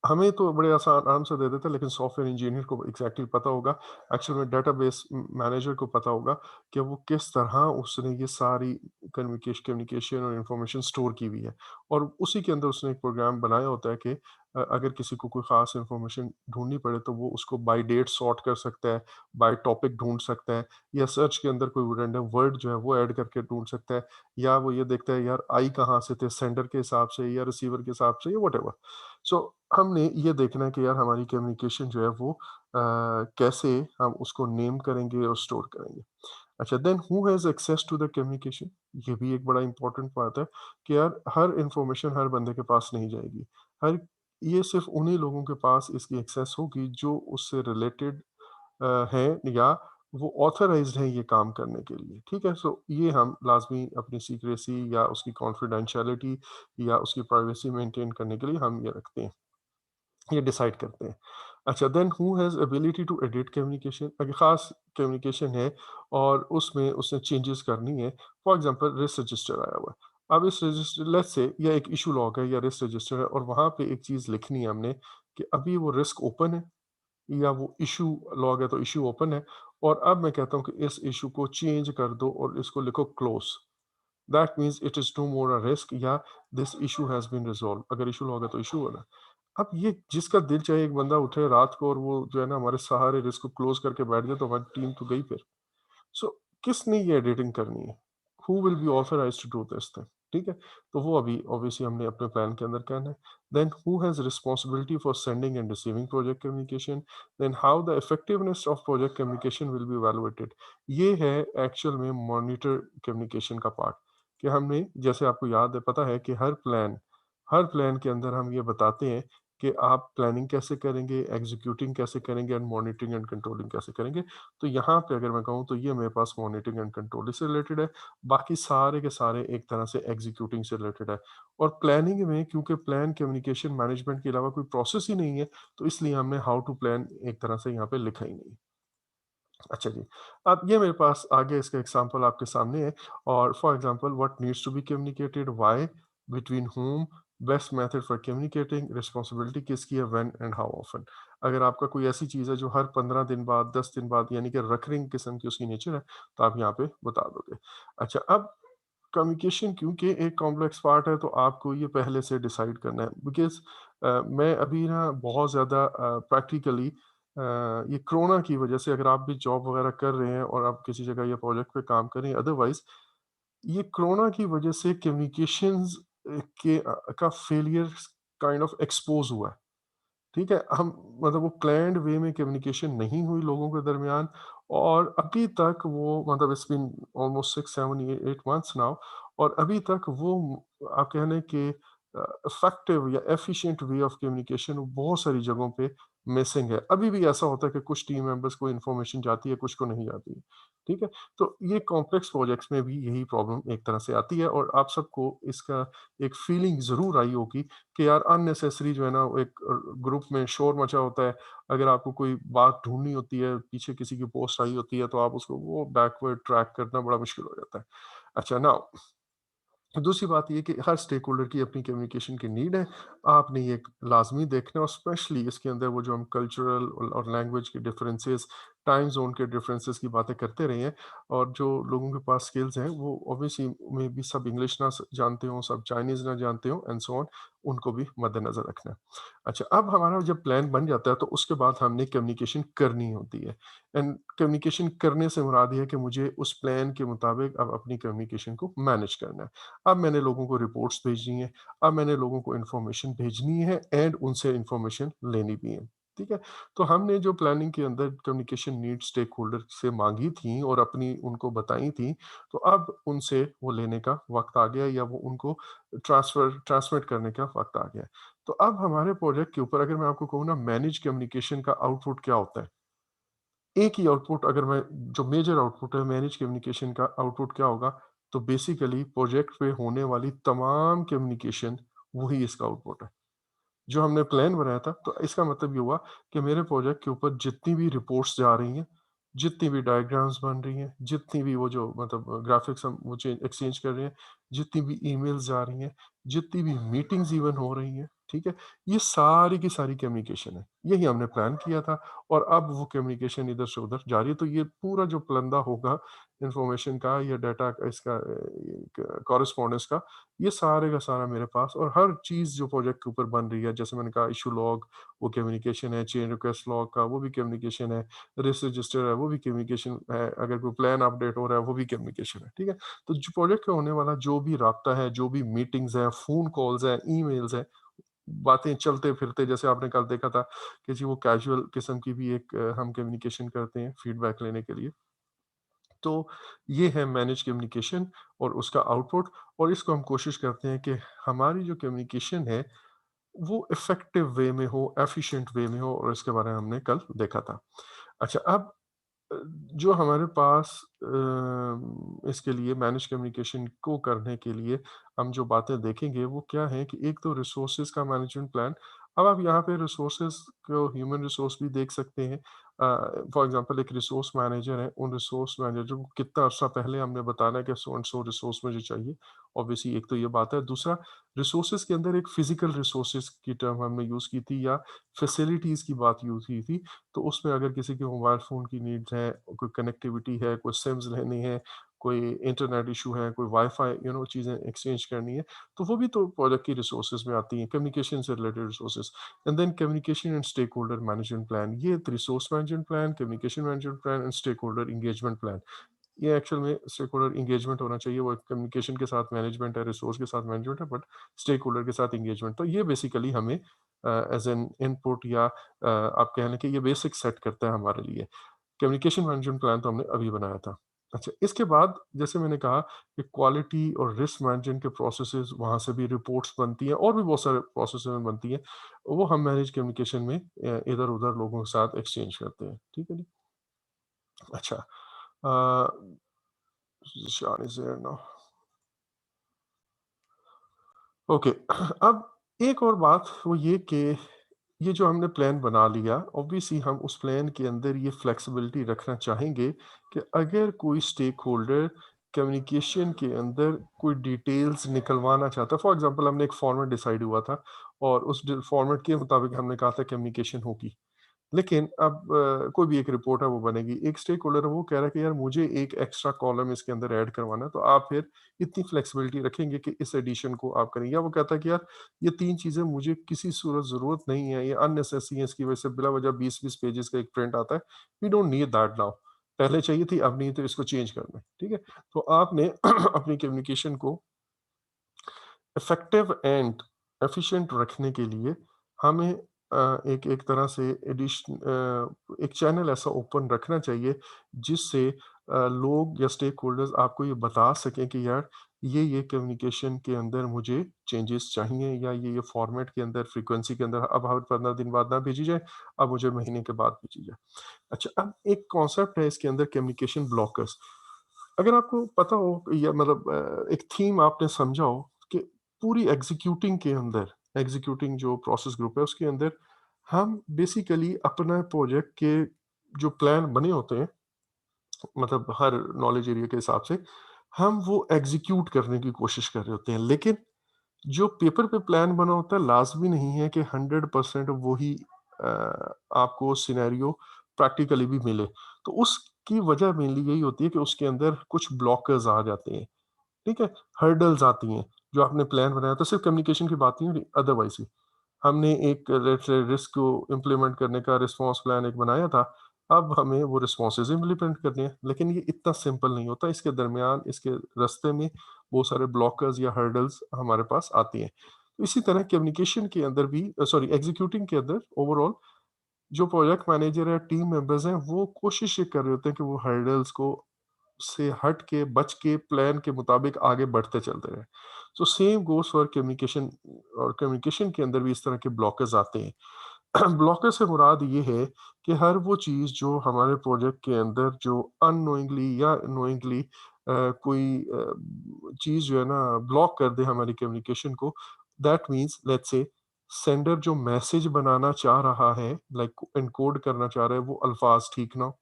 हमें तो बड़े आसान आराम से दे देता है लेकिन सॉफ्टवेयर इंजीनियर को एग्ज़ैक्टली पता होगा, एक्चुअल में डेटाबेस मैनेजर को पता होगा कि वो किस तरह उसने ये सारी कम्युनिकेशन और इन्फॉर्मेशन स्टोर की हुई है। और उसी के अंदर उसने एक प्रोग्राम बनाया होता है कि अगर किसी को कोई ख़ास इन्फॉर्मेशन ढूँढनी पड़े तो वो उसको बाय डेट सॉर्ट कर सकता है, बाय टॉपिक ढूँढ सकता है या सर्च के अंदर कोई रैंडम वर्ड जो है वो ऐड करके ढूँढ सकता है या वो ये देखता है यार आई कहाँ से थे, सेंडर के हिसाब से या रिसीवर के हिसाब से या व्हाटएवर। सो हमने ये देखना है कि यार हमारी कम्युनिकेशन जो है वो कैसे हम उसको नेम करेंगे और स्टोर करेंगे। अच्छा then who has access to the communication, ये भी एक बड़ा इंपॉर्टेंट बात है कि यार हर इन्फॉर्मेशन हर बंदे के पास नहीं जाएगी। हर ये सिर्फ़ उन्हीं लोगों के पास इसकी एक्सेस होगी जो उससे रिलेटेड हैं या वो ऑथराइज़्ड हैं ये काम करने के लिए, ठीक है? सो ये हम लाज़मी अपनी सीक्रेसी या उसकी कॉन्फिडेंशियलिटी या उसकी प्राइवेसी मेंटेन करने के लिए हम ये रखते हैं, ये डिसाइड करते हैं। अच्छा, then who has ability to edit communication, अगर ख़ास कम्युनिकेशन है और उसमें उसने चेंजेस करनी है, फॉर एग्ज़ाम्पल रिस्क रजिस्टर आया हुआ है। अब इस रजिस्टर लेट्स से या एक इश्यू लॉग है या रिस्क रजिस्टर है और वहाँ पे एक चीज़ लिखनी है हमने कि अभी वो रिस्क ओपन है या वो इश्यू लॉग है तो इश्यू ओपन है, और अब मैं कहता हूँ कि इस इश्यू को चेंज कर दो और इसको लिखो close. That means it is no more a risk या this issue has been resolved, अगर इश्यू लॉग है तो इश्यू होना। अब ये जिसका दिल चाहे एक बंदा उठे रात को और वो जो है ना हमारे सारे रिस्क को क्लोज़ करके बैठ जाए तो हमारी टीम तो गई फिर। सो किसने ये एडिटिंग करनी है? Who will be authorised to do this thing? ठीक है? तो वो अभी ऑब्वियसली हमने अपने प्लान के अंदर करना है। Then who has responsibility for sending and receiving project communication? Then how the effectiveness of project communication will be evaluated? ये है एक्चुअल में मॉनिटर कम्युनिकेशन का पार्ट, कि हमने जैसे आपको याद है, पता है कि हर प्लान के अंदर हम ये बताते हैं कि आप प्लानिंग कैसे करेंगे, एग्जीक्यूटिंग कैसे करेंगे एंड मॉनिटरिंग एंड कंट्रोलिंग कैसे करेंगे। तो यहाँ पे अगर मैं कहूँ तो ये मेरे पास मॉनिटरिंग एंड कंट्रोल से रिलेटेड है, बाकी सारे के सारे एक तरह से एग्जीक्यूटिंग से रिलेटेड है। और प्लानिंग में क्योंकि प्लान कम्युनिकेशन मैनेजमेंट के अलावा कोई प्रोसेस ही नहीं है, तो इसलिए हमने हाउ टू प्लान एक तरह से यहाँ पे लिखा ही नहीं। अच्छा जी, अब ये मेरे पास आगे इसका एग्जांपल आपके सामने है, और for example what needs to be communicated, why, between whom, best method for communicating, responsibility किसकी है, व्हेन एंड हाउ ऑफन। अगर आपका कोई ऐसी चीज़ है जो हर 15 दिन बाद, 10 दिन बाद, यानी कि रिकरिंग किस्म की उसकी नेचर है, तो आप यहाँ पे बता दोगे। अच्छा, अब कम्युनिकेशन क्योंकि एक कॉम्प्लेक्स पार्ट है तो आपको ये पहले से डिसाइड करना है, बिकॉज़ मैं अभी ना बहुत ज़्यादा प्रैक्टिकली ये कोरोना की वजह से, अगर आप भी जॉब वगैरह कर रहे हैं और आप किसी जगह या प्रोजेक्ट पे काम कर रहे हैं, अदरवाइज़ ये कोरोना की वजह से कम्युनिकेशंस का फेलियर काइंड ऑफ एक्सपोज़ हुआ है। ठीक है? हम मतलब वो प्लैन्ड वे में कम्युनिकेशन नहीं हुई लोगों के दरमियान, और अभी तक वो मतलब इट्स बीन ऑलमोस्ट 6, 7, ये 8 मंथ्स नाउ, और अभी तक वो आप कह लें कि इफेक्टिव या एफिशिएंट वे ऑफ कम्युनिकेशन बहुत सारी जगहों पे मिसिंग है। अभी भी ऐसा होता है कि कुछ टीम मेंबर्स को इन्फॉर्मेशन जाती है, कुछ को नहीं जाती है। ठीक है? तो ये कॉम्प्लेक्स प्रोजेक्ट्स में भी यही प्रॉब्लम एक तरह से आती है, और आप सबको इसका एक फीलिंग ज़रूर आई होगी कि यार अननेसेसरी जो है ना वो एक ग्रुप में शोर मचा होता है। अगर आपको कोई बात ढूँढनी होती है, पीछे किसी की पोस्ट आई होती है, तो आप उसको वो बैकवर्ड ट्रैक करना बड़ा मुश्किल हो जाता है। अच्छा, नाउ दूसरी बात ये कि हर स्टेक होल्डर की अपनी कम्युनिकेशन की नीड है। आपने ये लाज़मी देखना है, और स्पेशली इसके अंदर वो जो हम कल्चरल और लैंग्वेज के डिफरेंसेस, टाइम ज़ोन के डिफरेंसेस की बातें करते रहे हैं, और जो लोगों के पास स्किल्स हैं वो ऑब्वियसली मे बी सब इंग्लिश ना जानते हों, सब चाइनीज़ ना जानते हों एंड सो ऑन, उनको भी मद्देनज़र रखना है। अच्छा, अब हमारा जब प्लान बन जाता है तो उसके बाद हमने कम्युनिकेशन करनी होती है, एंड कम्युनिकेशन करने से मुराद ये है कि मुझे उस प्लान के मुताबिक अब अपनी कम्युनिकेशन को मैनेज करना है। अब मैंने लोगों को रिपोर्ट्स भेजनी है, अब मैंने लोगों को इन्फॉर्मेशन भेजनी है एंड उनसे इन्फॉर्मेशन लेनी भी है। ठीक है? तो हमने जो प्लानिंग के अंदर कम्युनिकेशन नीड्स स्टेक होल्डर से माँगी थी और अपनी उनको बताई थी, तो अब उनसे वो लेने का वक़्त आ गया, या वो उनको ट्रांसमिट करने का वक़्त आ गया है। तो अब हमारे प्रोजेक्ट के ऊपर अगर मैं आपको कहूँ ना मैनेज कम्युनिकेशन का आउटपुट क्या होता है? एक ही आउटपुट, अगर मैं जो मेजर आउटपुट है मैनेज कम्युनिकेशन का आउटपुट क्या होगा? तो बेसिकली प्रोजेक्ट पे होने वाली तमाम कम्युनिकेशन वही इसका आउटपुट है। जो हमने प्लान बनाया था, तो इसका मतलब ये हुआ कि मेरे प्रोजेक्ट के ऊपर जितनी भी रिपोर्ट्स जा रही हैं, जितनी भी डायग्राम्स बन रही हैं, जितनी भी वो जो मतलब ग्राफिक्स हम वो एक्सचेंज कर रहे हैं, जितनी भी ईमेल्स जा रही हैं, जितनी भी मीटिंग्स इवन हो रही हैं, ठीक है? ये सारी की सारी कम्युनिकेशन है। यही हमने प्लान किया था, और अब वो कम्युनिकेशन इधर से उधर जारी है। तो ये पूरा जो प्लंदा होगा इन्फॉर्मेशन का या डाटा का, इसका कॉरेस्पॉन्डेंस का, ये सारे का सारा मेरे पास, और हर चीज़ जो प्रोजेक्ट के ऊपर बन रही है, जैसे मैंने कहा इश्यू लॉग वो कम्युनिकेशन है, चेंज रिक्वेस्ट लॉग का वो भी कम्युनिकेशन है, रिस्क रजिस्टर है वो भी कम्युनिकेशन है, अगर कोई प्लान अपडेट हो रहा है वो भी कम्युनिकेशन है, ठीक है? तो जो प्रोजेक्ट पे होने वाला जो भी राब्ता है, जो भी मीटिंग्स हैं, फ़ोन कॉल्स हैं, ईमेल्स हैं, बातें चलते-फिरते, जैसे आपने कल देखा था कि जी वो कैजुअल किस्म की भी एक हम कम्युनिकेशन करते हैं फीडबैक लेने के लिए। तो ये है मैनेज कम्युनिकेशन और उसका आउटपुट, और इसको हम कोशिश करते हैं कि हमारी जो कम्युनिकेशन है वो इफ़ेक्टिव वे में हो, एफ़िशिएंट वे में हो, और इसके बारे में हमने कल देखा था। अच्छा, अब जो हमारे पास इसके लिए मैनेज कम्युनिकेशन को करने के लिए हम जो बातें देखेंगे वो क्या है कि एक तो रिसोर्सेज का मैनेजमेंट प्लान। अब आप यहाँ पे रिसोर्सेज को ह्यूमन रिसोर्स भी देख सकते हैं। फॉर एग्जांपल एक रिसोर्स मैनेजर है, उन रिसोर्स मैनेजर को कितना अर्सा पहले हमने बताना है कि सो एंड सो रिसोर्स मुझे चाहिए। ऑब्वियसली एक तो ये बात है। दूसरा, रिसोर्सेज के अंदर एक फिजिकल रिसोर्सेज की टर्म हमने यूज़ की थी या फैसिलिटीज़ की बात यूज़ की थी। तो उसमें अगर किसी के मोबाइल फ़ोन की नीड्स है, कोई कनेक्टिविटी है, कोई सिम्स लेनी है, कोई इंटरनेट इशू है, कोई वाई-फाई चीज़ें एक्सचेंज करनी है, तो वो भी तो प्रोजेक्ट की रिसोर्सेज में आती हैं, कम्युनिकेशन से related resources. And then communication and stakeholder management plan, ये resource management plan, communication management plan and stakeholder engagement plan. ये एक्चुअल में स्टेक होल्डर एंगेजमेंट होना चाहिए, वो कम्युनिकेशन के साथ मैनेजमेंट है, रिसोर्स के साथ मैनेजमेंट है, बट स्टेक होल्डर के साथ एंगेजमेंट। तो ये बेसिकली हमें एज एन इनपुट या आप कह लें कि ये बेसिक सेट करता है हमारे लिए। कम्युनिकेशन मैनेजमेंट प्लान तो हमने अभी बनाया था। अच्छा, इसके बाद जैसे मैंने कहा कि क्वालिटी और रिस्क मैनेजमेंट के प्रोसेसेस, वहाँ से भी रिपोर्ट्स बनती हैं और भी बहुत सारे प्रोसेसेस में बनती हैं। वो हम मैनेज कम्युनिकेशन में इधर-उधर लोगों के साथ एक्सचेंज करते हैं। ठीक है जी? अच्छा, अ, Shan is there now. Okay. अब एक और बात वो ये कि ये जो हमने प्लान बना लिया, ऑब्वियसली हम उस प्लान के अंदर ये फ्लेक्सिबिलिटी रखना चाहेंगे कि अगर कोई स्टेक होल्डर कम्युनिकेशन के अंदर कोई डिटेल्स निकलवाना चाहता है, फॉर एग्जांपल हमने एक फॉर्मेट डिसाइड हुआ था और उस फॉर्मेट के मुताबिक हमने कहा था कम्युनिकेशन होगी। लेकिन अब कोई भी एक रिपोर्ट है वो बनेगी। एक स्टेक होल्डर है वो कह रहा है कि यार मुझे एक एक्स्ट्रा कॉलम इसके अंदर ऐड करवाना है, तो आप फिर इतनी फ्लेक्सिबिलिटी रखेंगे कि इस एडिशन को आप करेंगे। या वो कहता है कि यार ये 3 चीज़ें मुझे किसी सूरत ज़रूरत नहीं है, ये अननेसेसरी है, इसकी वजह से बिला वजह 20-20 पेजेज़ का एक प्रिंट आता है। We don't need that now. पहले चाहिए थी, अब नहीं, तो इसको चेंज करना है। ठीक है? तो आपने अपनी कम्युनिकेशन को इफ़ेक्टिव एंड एफ़िशिएंट रखने के लिए हमें एक एक तरह से एक चैनल ऐसा ओपन रखना चाहिए जिससे लोग या स्टेक होल्डर्स आपको ये बता सकें कि यार ये कम्युनिकेशन के अंदर मुझे चेंजेस चाहिए या ये फॉर्मेट के अंदर फ्रीक्वेंसी के अंदर अब हर 15 दिन बाद ना भेजी जाए, अब मुझे महीने के बाद भेजी जाए। अच्छा, अब एक कॉन्सेप्ट है इसके अंदर कम्युनिकेशन ब्लॉकर्स। अगर आपको पता हो या मतलब एक थीम आपने समझा हो कि पूरी एग्जीक्यूटिंग जो प्रोसेस ग्रुप है उसके अंदर हम बेसिकली अपना प्रोजेक्ट के जो प्लान बने होते हैं, मतलब हर नॉलेज एरिया के हिसाब से हम वो एग्जीक्यूट करने की कोशिश कर रहे होते हैं, लेकिन जो पेपर पे प्लान बना होता है लाज़मी नहीं है कि 100% वही आपको सिनेरियो प्रैक्टिकली भी मिले। तो उसकी वजह मेनली यही होती है कि उसके अंदर कुछ ब्लॉकर्स आ जाते हैं, ठीक है? हर्डल्स आती हैं, जो आपने प्लान बनाया था सिर्फ़ कम्युनिकेशन की बात नहीं हो रही, अदरवाइज़ भी। हमने एक लेट्स से रिस्क को इम्प्लीमेंट करने का रिस्पॉन्स प्लान एक बनाया था, अब हमें वो रिस्पॉन्सेज़ इम्प्लीमेंट करने हैं, लेकिन ये इतना सिंपल नहीं होता, इसके दरमियान, इसके रास्ते में बहुत सारे ब्लॉकर्स या हर्डल्स हमारे पास आती हैं। तो इसी तरह कम्युनिकेशन के अंदर भी सॉरी एग्जीक्यूटिंग के अंदर ओवरऑल जो प्रोजेक्ट मैनेजर है, टीम मेंबर्स हैं, वो कोशिश ये कर रहे होते हैं कि वो हर्डल्स को से हट के, बच के, प्लान के मुताबिक आगे बढ़ते चलते रहें। So same goes for communication और कम्युनिकेशन के अंदर भी इस तरह के ब्लॉकर्स आते हैं। ब्लॉकर से मुराद ये है कि हर वो चीज़ जो हमारे प्रोजेक्ट के अंदर जो अननोइंगली या नोइंगली कोई चीज़ जो है ना ब्लॉक कर दे हमारी कम्युनिकेशन को, that means let's say sender जो मैसेज बनाना चाह रहा है, लाइक एनकोड करना चाह रहा है, वो अल्फाज ठीक ना हो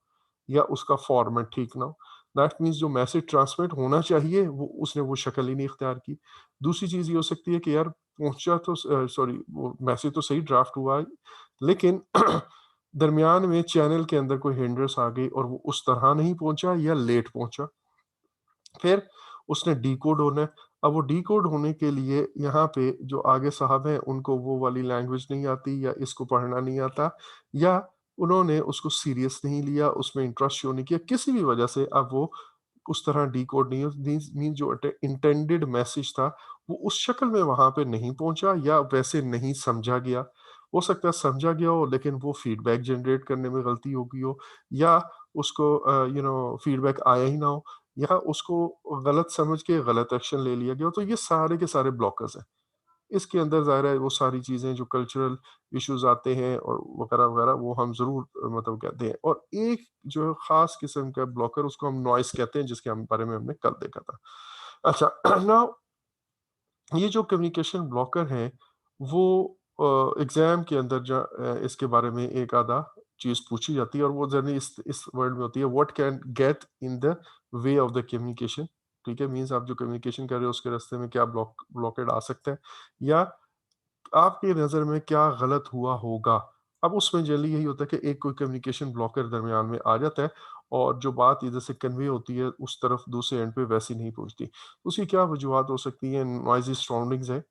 या उसका फॉर्मेट ठीक ना हो। दैट मीन्स जो मैसेज ट्रांसमिट होना चाहिए वो उसने वो शक्ल ही नहीं इख्तियार की। दूसरी चीज़ ये हो सकती है कि यार पहुँचा तो सॉरी वो मैसेज तो सही ड्राफ्ट हुआ है, लेकिन दरमियान में चैनल के अंदर कोई हिंड्रेंस आ गई और वो उस तरह नहीं पहुँचा या लेट पहुँचा। फिर उसने डिकोड होना है। अब वो डिकोड होने के लिए यहाँ पे जो आगे साहब हैं उनको वो वाली लैंग्वेज नहीं आती या इसको पढ़ना नहीं आता या उन्होंने उसको सीरियस नहीं लिया, उसमें इंटरेस्ट शो नहीं किया, किसी भी वजह से अब वो उस तरह डिकोड नहीं मीन्स जो इंटेंडेड मैसेज था वो उस शक्ल में वहाँ पे नहीं पहुँचा या वैसे नहीं समझा गया। हो सकता है समझा गया हो लेकिन वो फीडबैक जनरेट करने में गलती हो गई हो या उसको फीडबैक आया ही ना हो या उसको गलत समझ के गलत एक्शन ले लिया गया हो, तो ये सारे के सारे ब्लॉकर्स हैं। इसके अंदर ज़ाहिर है वो सारी चीज़ें जो कल्चरल इश्यूज़ आते हैं और वगैरह-वगैरह वो हम ज़रूर मतलब कहते हैं। और एक जो ख़ास किस्म का ब्लॉकर उसको हम नॉइज़ कहते हैं जिसके हम बारे में हमने कल देखा था। अच्छा नाउ ये जो कम्युनिकेशन ब्लॉकर हैं, वो एग्ज़ाम के अंदर इसके बारे में एक आधा चीज़ पूछी जाती है और वो जनरली इस वर्ड में होती है, what can get in the way of the communication. ठीक है? मीन्स आप जो कम्युनिकेशन कर रहे हो उसके रास्ते में क्या ब्लॉकेड आ सकता है या आपकी नज़र में क्या गलत हुआ होगा? अब उसमें जनरली यही होता है कि एक कोई कम्युनिकेशन ब्लॉकर दरमियान में आ जाता है और जो बात इधर से कन्वे होती है उस तरफ दूसरे एंड पे वैसी नहीं पहुँचती। उसकी क्या वजूहत हो सकती हैं? नॉइज़ी सराउंडिंग्स है,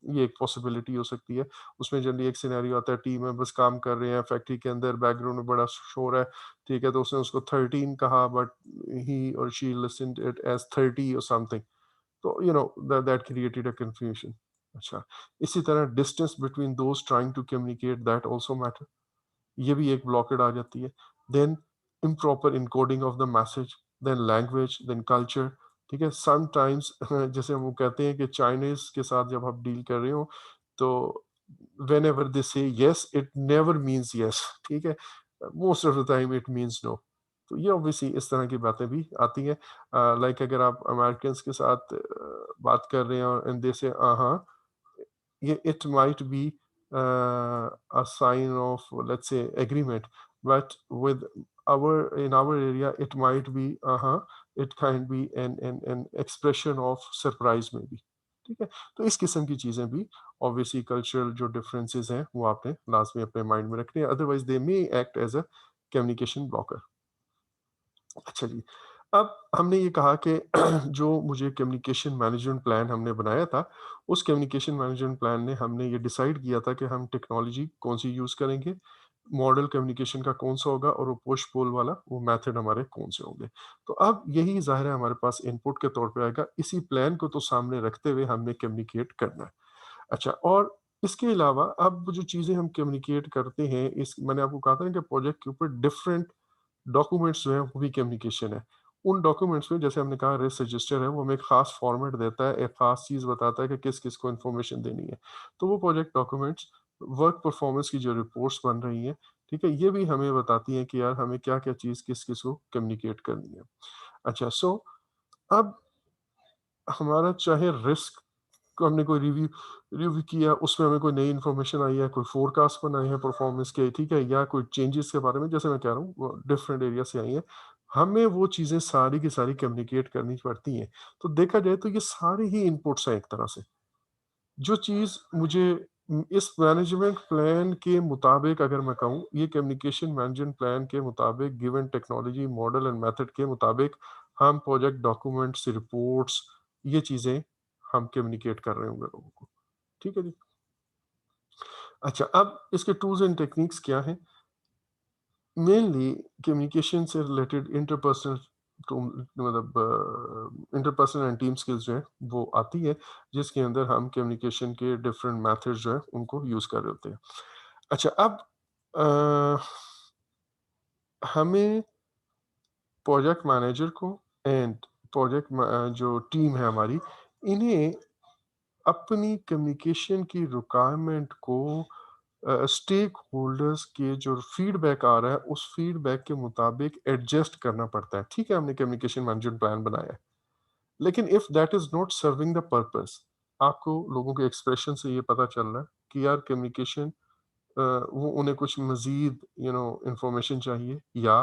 ये एक पॉसिबिलिटी हो सकती है। उसमें जनरली एक सिनेरियो आता है, टीम मेंबर्स काम कर रहे हैं, फैक्ट्री के अंदर बैकग्राउंड में बड़ा शोर है, ठीक है? तो उसने उसको 13 कहा बट ही और शी लिस्टेंड इट एज़ 30 और समथिंग। तो दैट क्रिएटेड अ कन्फ्यूजन। अच्छा, इसी तरह distance between those trying to communicate that also matter, ये भी एक ब्लॉकेड आ जाती है। Then improper encoding of the message, then language, then culture, ठीक है? समटाइम्स जैसे हम वो कहते हैं कि चाइनीज़ के साथ जब आप डील कर रहे हो, तो whenever they say yes, it never means yes, ठीक है? Most of the time it means no. तो ये ऑब्वियसली इस तरह की बातें भी आती हैं। लाइक अगर आप अमेरिकन्स के साथ बात कर रहे हैं एंड दे से हाँ, it might be a sign of, let's say, agreement, but with our in our area it might be it can be an expression of surprise maybe। ठीक है? तो इस किस्म की चीज़ें भी ऑब्वियसली कल्चरल जो डिफरेंसेस हैं वो आपने लाजमी अपने माइंड में रखने हैं, otherwise they may act as a communication blocker. अच्छा जी। अब हमने ये कहा कि जो मुझे कम्युनिकेशन मैनेजमेंट प्लान हमने बनाया था, उस कम्युनिकेशन मैनेजमेंट प्लान ने हमने ये डिसाइड किया था कि हम टेक्नोलॉजी कौन-सी यूज़ करेंगे, मॉडल कम्युनिकेशन का कौन-सा होगा और वो पुश पुल वाला वो मेथड हमारे कौन-से होंगे। तो अब यही ज़ाहिर है हमारे पास इनपुट के तौर पे आएगा, इसी प्लान को तो सामने रखते हुए हमने कम्युनिकेट करना है। अच्छा, और इसके अलावा अब जो चीज़ें हम कम्युनिकेट करते हैं, इस मैंने आपको कहा था ना कि प्रोजेक्ट के ऊपर डिफरेंट डॉक्यूमेंट्स जो हैं वो भी कम्युनिकेशन है। उन डॉक्यूमेंट्स में जैसे हमने कहा रिस्क रजिस्टर है, वो हमें एक ख़ास फॉर्मेट देता है, एक ख़ास चीज़ बताता है कि किस-किस को इन्फॉर्मेशन देनी है। तो वो प्रोजेक्ट डॉक्यूमेंट्स वर्क परफॉर्मेंस की जो रिपोर्ट्स बन रही हैं, ठीक है? ये भी हमें बताती हैं कि यार हमें क्या-क्या चीज़ किस-किस को कम्युनिकेट करनी है। अच्छा सो अब हमारा चाहे रिस्क को हमने कोई रिव्यू रिव्यू किया, उसमें हमें कोई नई इन्फॉर्मेशन आई है, कोई फ़ोरकास्ट बनाए हैं परफ़ॉर्मेंस के, ठीक है? या कोई चेंजेज़ के बारे में जैसे मैं कह रहा हूँ वो डिफरेंट एरिया से आई हैं। हमें वो चीज़ें सारी की सारी कम्युनिकेट करनी पड़ती हैं। तो देखा जाए तो ये सारे ही इनपुट्स हैं एक तरह से। जो चीज़ मुझे इस मैनेजमेंट प्लान के मुताबिक अगर मैं कहूँ, ये कम्युनिकेशन मैनेजमेंट प्लान के मुताबिक given technology model and method के मुताबिक हम प्रोजेक्ट डॉक्यूमेंट्स, रिपोर्ट्स ये चीज़ें हम कम्युनिकेट कर रहे होंगे लोगों को। ठीक है जी। अच्छा, अब इसके टूल्स एंड टेक्निक्स क्या हैं? मेनली कम्युनिकेशन से रिलेटेड इंटरपर्सनल टू मतलब इंटरपर्सनल एंड टीम स्किल्स जो है वो आती है, जिसके अंदर हम कम्युनिकेशन के डिफरेंट मेथड्स जो है उनको यूज़ कर रहे होते हैं। अच्छा, अब अ, हमें प्रोजेक्ट मैनेजर को एंड जो टीम है हमारी, इन्हें अपनी कम्युनिकेशन की रिक्वायरमेंट को स्टेक होल्डर्स के जो फीडबैक आ रहा है उस फीडबैक के मुताबिक एडजस्ट करना पड़ता है। ठीक है, हमने कम्युनिकेशन मैनेजमेंट प्लान बनाया है, लेकिन if that is not serving the purpose, आपको लोगों के एक्सप्रेशन से ये पता चल रहा है कि यार कम्युनिकेशन वो उन्हें कुछ मजीद इंफॉर्मेशन चाहिए या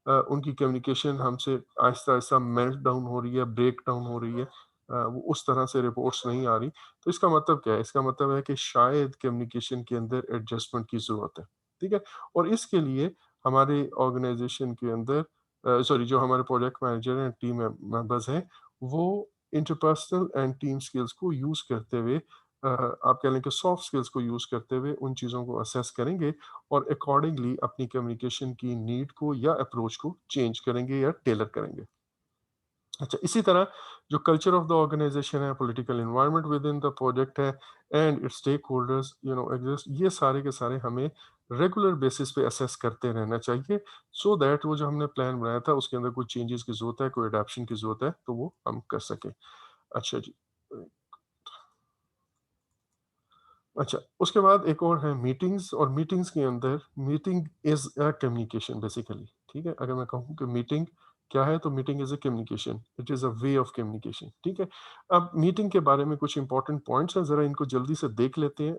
उनकी कम्युनिकेशन हमसे आहिस्ता आहिस्ता मेल्ट डाउन हो रही है, ब्रेक डाउन हो रही है, वो उस तरह से रिपोर्ट्स नहीं आ रही। तो इसका मतलब क्या है? इसका मतलब है कि शायद कम्युनिकेशन के अंदर एडजस्टमेंट की ज़रूरत है। ठीक है? और इसके लिए हमारे ऑर्गेनाइजेशन के अंदर सॉरी जो हमारे प्रोजेक्ट मैनेजर हैं, टीम मेंबर्स हैं, वो इंटरपर्सनल एंड टीम स्किल्स को यूज़ करते हुए आप कह लें कि सॉफ्ट स्किल्स को यूज़ करते हुए उन चीज़ों को असेस करेंगे और अकॉर्डिंगली अपनी कम्युनिकेशन की नीड को या अप्रोच को चेंज करेंगे या टेलर करेंगे। अच्छा, इसी तरह जो कल्चर ऑफ द ऑर्गेनाइजेशन है, political environment within the project है and its stakeholders exist, ये सारे के सारे हमें रेगुलर बेसिस पे असेस करते रहना चाहिए सो दैट वो जो हमने प्लान बनाया था उसके अंदर कोई चेंजेस की ज़रूरत है, कोई अडॉप्शन की ज़रूरत है तो वो हम कर सकें। अच्छा जी। अच्छा, उसके बाद एक और है मीटिंग्स, और मीटिंग्स के अंदर meeting is a communication basically, ठीक है? अगर मैं कहूँ कि मीटिंग क्या है, तो meeting is a communication, it is a way of communication, ठीक है? अब मीटिंग के बारे में कुछ इंपॉर्टेंट पॉइंट्स हैं, ज़रा इनको जल्दी से देख लेते हैं।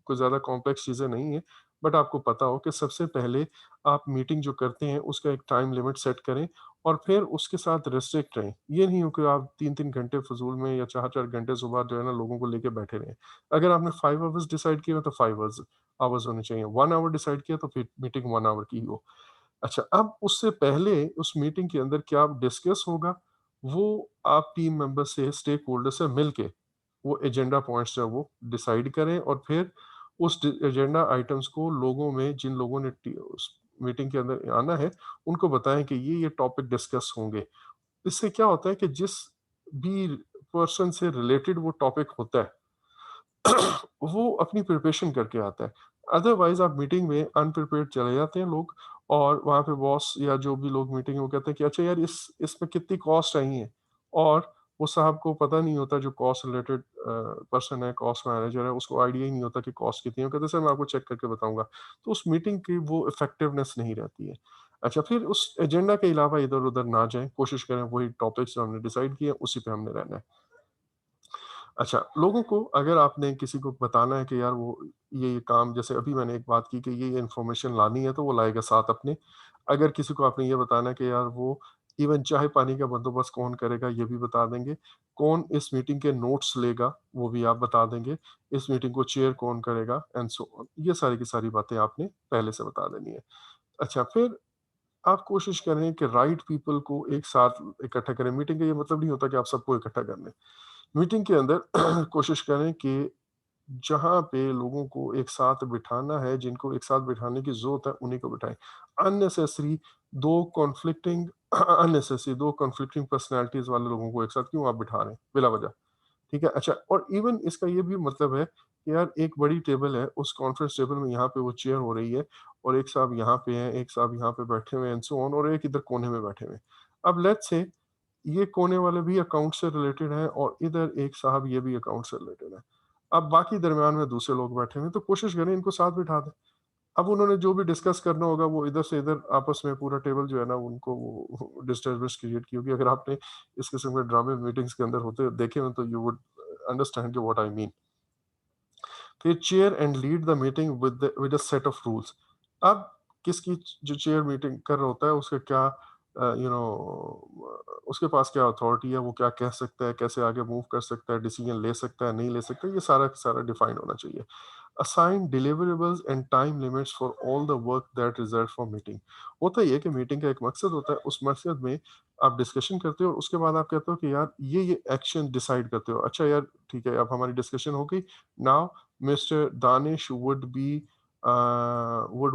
कोई ज़्यादा कॉम्प्लेक्स चीज़ें नहीं है, बट आपको पता हो कि सबसे पहले आप मीटिंग जो करते हैं उसका एक टाइम लिमिट सेट करें और फिर उसके साथ रिस्ट्रिक्ट रहें। ये नहीं हो कि आप 3-3 घंटे फ़िज़ूल में या 4-4 घंटे सुबह जो है ना लोगों को लेके बैठे रहें। अगर आपने 5 आवर्स डिसाइड किए हो तो 5 आवर्स आवर्स होने चाहिए। 1 आवर डिसाइड किया तो फिर मीटिंग 1 आवर की हो। अच्छा, अब उससे पहले उस मीटिंग के अंदर क्या डिस्कस होगा, वो आप टीम मेंबर से, स्टेक होल्डर से मिलके वो एजेंडा पॉइंट्स जो है वो डिसाइड करें और फिर उस एजेंडा आइटम्स को लोगों में, जिन लोगों ने उस मीटिंग के अंदर आना है, उनको बताएं कि ये टॉपिक डिस्कस होंगे। इससे क्या होता है कि जिस भी पर्सन से रिलेटेड वो टॉपिक होता है वो अपनी प्रिपरेशन करके आता है। अदरवाइज़ आप मीटिंग में अनप्रिपेयर्ड चले जाते हैं लोग, और वहाँ पे बॉस या जो भी लोग मीटिंग में, वो कहते हैं कि अच्छा यार इसमें कितनी कॉस्ट आई है, और वो साहब को पता नहीं होता, जो कॉस्ट रिलेटेड पर्सन है, कॉस्ट मैनेजर है, उसको आइडिया ही नहीं होता कि कॉस्ट कितनी है। वो कहते हैं सर मैं आपको चेक करके बताऊँगा। तो उस मीटिंग की वो इफेक्टिवनेस नहीं रहती है। अच्छा, फिर उस एजेंडा के अलावा इधर-उधर ना जाएँ, कोशिश करें वही टॉपिक्स जो हमने डिसाइड किए उसी पे हमने रहना है। अच्छा, लोगों को अगर आपने किसी को बताना है कि यार वो ये काम, जैसे अभी मैंने एक बात की कि ये इन्फॉर्मेशन लानी है तो वो लाएगा साथ अपने। अगर किसी को आपने ये बताना है कि यार वो इवन चाय-पानी का बंदोबस्त कौन करेगा, ये भी बता देंगे। कौन इस मीटिंग के नोट्स लेगा, वो भी आप बता देंगे। इस मीटिंग को चेयर कौन करेगा एंड सो ऑन। ये सारी की सारी बातें आपने पहले से बता देनी है। अच्छा, फिर आप कोशिश करें कि राइट पीपल को एक साथ इकट्ठा करें। मीटिंग का ये मतलब नहीं होता कि आप सबको इकट्ठा कर लें। मीटिंग के अंदर कोशिश करें कि जहाँ पे लोगों को एक साथ बिठाना है, जिनको एक साथ बिठाने की ज़रूरत है, उन्हीं को बिठाएँ। Unnecessary 2 conflicting unnecessary 2 conflicting personalities वाले लोगों को एक साथ क्यों आप बिठा रहे हैं, बिला वजह, ठीक है? अच्छा, और इवन इसका ये भी मतलब है कि यार एक बड़ी टेबल है, उस कॉन्फ्रेंस टेबल में यहाँ पे वो चेयर हो रही है और एक साहब यहाँ पे हैं, एक साहब यहाँ पे बैठे हुए हैं एंड सो ऑन, और एक इधर कोने में बैठे हुए हैं। अब लेट्स से ये कोने वाले भी अकाउंट से रिलेटेड हैं और इधर एक साहब ये भी अकाउंट से रिलेटेड है। अब बाकी दरमियान में दूसरे लोग बैठे हुए हैं, तो कोशिश करें इनको साथ बिठा दें। अब उन्होंने जो भी डिस्कस करना होगा वो इधर से इधर आपस में पूरा टेबल जो है ना उनको वो डिस्टर्बेंस क्रिएट की होगी। अगर आपने इस किस्म के ड्रामे मीटिंग्स के अंदर होते देखे हों तो you would understand what I mean. फिर chair and lead the meeting with a set of rules. अब किसकी जो चेयर मीटिंग कर रहा होता है उसका क्या उसके पास क्या अथॉरिटी है, वो क्या कह सकता है, कैसे आगे मूव कर सकता है, डिसीजन ले सकता है, नहीं ले सकता, ये सारा का सारा डिफाइंड होना चाहिए। Assign deliverables and time limits for all the work that result from meeting. होता ही है कि मीटिंग का एक मकसद होता है, उस मकसद में आप डिस्कशन करते हो और उसके बाद आप कहते हो कि यार ये एक्शन डिसाइड करते हो। अच्छा यार ठीक है, अब हमारी डिस्कशन हो गई। Now mister Danish would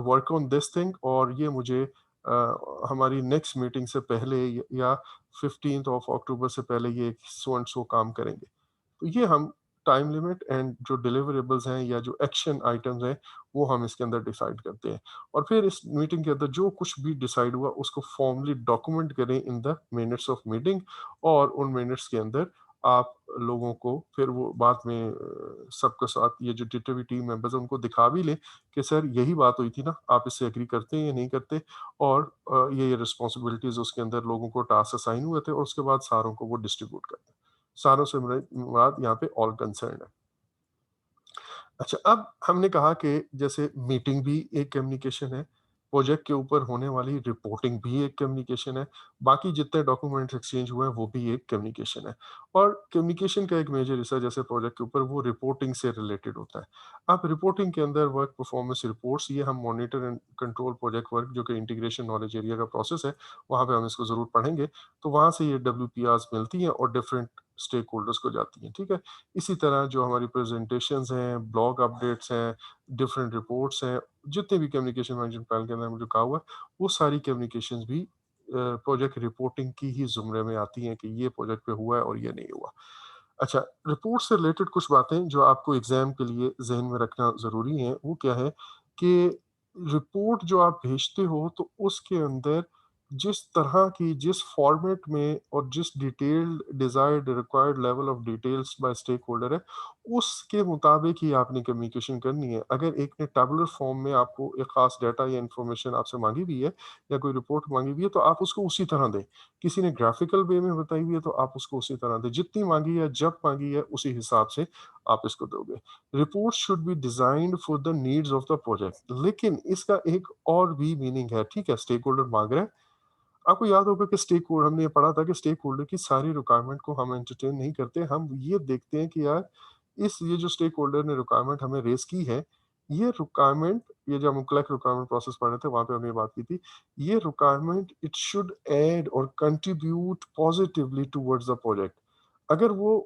work on this thing, और ये मुझे हमारी नेक्स्ट मीटिंग से पहले या 15th ऑफ अक्टूबर से पहले ये सो एंड सो काम करेंगे। तो ये हम टाइम लिमिट एंड जो डिलिवरेबल्स हैं या जो एक्शन आइटम्स हैं वो हम इसके अंदर डिसाइड करते हैं, और फिर इस मीटिंग के अंदर जो कुछ भी डिसाइड हुआ उसको फॉर्मली डॉक्यूमेंट करें in the minutes of meeting, और उन मिनट्स के अंदर आप लोगों को फिर वो बाद में सबके साथ ये जो जितने भी टीम मेंबर्स हैं उनको दिखा भी लें कि सर यही बात हुई थी ना, आप इससे एग्री करते हैं या नहीं करते, और ये रिस्पॉन्सिबिलिटीज उसके अंदर लोगों को टास्क असाइन हुए थे, और उसके बाद सारों को वो डिस्ट्रीब्यूट करते हैं। सारों से मुराद यहाँ पे ऑल कंसर्न्ड है। अच्छा, अब हमने कहा कि जैसे मीटिंग भी एक कम्युनिकेशन है, प्रोजेक्ट के ऊपर होने वाली रिपोर्टिंग भी एक कम्युनिकेशन है, बाकी जितने डॉक्यूमेंट्स एक्सचेंज हुए हैं वो भी एक कम्युनिकेशन है। और कम्युनिकेशन का एक मेजर हिस्सा जैसे प्रोजेक्ट के ऊपर वो रिपोर्टिंग से रिलेटेड होता है। अब रिपोर्टिंग के अंदर वर्क परफॉर्मेंस रिपोर्ट्स, ये हम monitor and control project work जो कि इंटीग्रेशन नॉलेज एरिया का प्रोसेस है, वहाँ पे हम इसको ज़रूर पढ़ेंगे। तो वहाँ से ये डब्ल्यूपीआर्स मिलती हैं और डिफरेंट स्टेक होल्डर्स को जाती हैं, ठीक है? इसी तरह जो हमारी प्रेजेंटेशंस हैं, ब्लॉग अपडेट्स हैं, डिफरेंट रिपोर्ट्स हैं, जितने भी कम्युनिकेशन मैनेजमेंट प्लान के अंदर हमने जो कहा हुआ है, वो सारी कम्युनिकेशंस भी प्रोजेक्ट रिपोर्टिंग की ही ज़ुमरे में आती हैं कि ये प्रोजेक्ट पे हुआ है और ये नहीं हुआ। अच्छा, रिपोर्ट से रिलेटेड कुछ बातें जो आपको एग्ज़ाम के लिए ज़हन में रखना ज़रूरी है, वो क्या है कि रिपोर्ट जो आप भेजते हो, तो उसके अंदर जिस तरह की, जिस फ़ॉर्मेट में और जिस detailed desired required level of details by stakeholder है, उसके मुताबिक ही आपने कम्युनिकेशन करनी है। अगर एक ने टैबुलर फॉर्म में आपको एक ख़ास डाटा या इन्फॉर्मेशन आपसे माँगी हुई है या कोई रिपोर्ट माँगी हुई है, तो आप उसको उसी तरह दें। किसी ने ग्राफ़िकल वे में बताई हुई है, तो आप उसको उसी तरह दें। जितनी माँगी है, जब माँगी है, उसी हिसाब से आप इसको दोगे। Report should be designed for the needs of the project. लेकिन इसका एक और भी मीनिंग है, ठीक है? स्टेक होल्डर माँग रहा है, आपको याद होगा कि स्टेक होल्डर हमने ये पढ़ा था कि स्टेक होल्डर की सारी रिक्वायरमेंट को हम एंटरटेन नहीं करते। हम ये देखते हैं कि यार ये जो स्टेक होल्डर ने रिक्वायरमेंट हमें रेज़ की है, ये रिक्वायरमेंट, ये जब हम कलेक्ट रिक्वायरमेंट प्रोसेस पढ़ रहे थे, वहाँ पे हमने ये बात की थी। ये रिक्वायरमेंट इट शुड ऐड और contribute positively towards the project. अगर वो